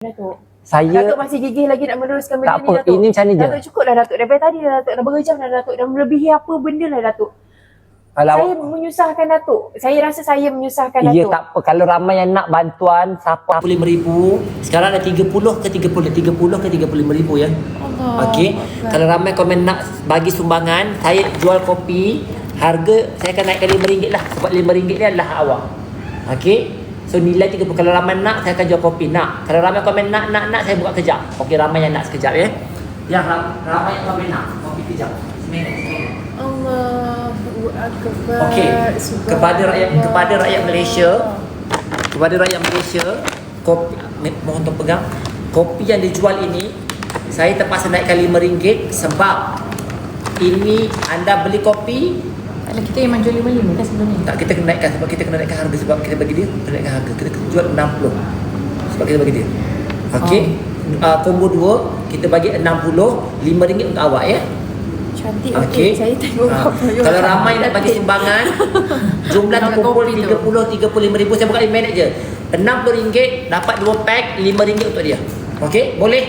Datuk. Saya Datuk masih gigih lagi nak meneruskan benda tak ni, apa, Datuk. ini macam ni je. Datuk cukup dah, Datuk. Daripada tadi dah, Datuk. Dah berjam dah, Datuk. Dah melebihi apa benda lah, Datuk. Saya menyusahkan Datuk. Saya rasa saya menyusahkan Ya, Datuk. tak apa. Kalau ramai yang nak bantuan, siapa? RM50,000. Sekarang ada 30 ke 35,000 ya. Allah. Okey. Kalau ramai komen nak bagi sumbangan, saya jual kopi, harga saya akan naikkan RM5 lah. Sebab RM5 ni adalah hak awak. Okey. So nilai 30. Kalau ramai nak, saya akan jual kopi. Nak. Kalau ramai komen nak, saya buka kejap. Okey, ramai yang nak sekejap ya. Yang ramai yang komen nak, kopi kejap. Seminit. Allahu Akbar. Okey. Kepada rakyat Malaysia, kopi, mohon tuan pegang. Kopi yang dijual ini saya terpaksa naikkan RM5 sebab ini anda beli kopi. Kalau kita memang jual 55 kan sebelum ni. Tak, kita kena naikkan sebab kita kena naikkan harga sebab kita bagi dia, kena naikkan harga. Kita jual 60 sebab kita bagi dia. Okey. Combo 2 kita bagi 60, RM5 untuk awak ya. Cantik. Okey. Saya tengok Kalau ramai nak bagi sumbangan, jumlah terkumpul 35,000. Saya buka 5 minit je. RM60 dapat 2 pack, RM5 untuk dia. Okey? Boleh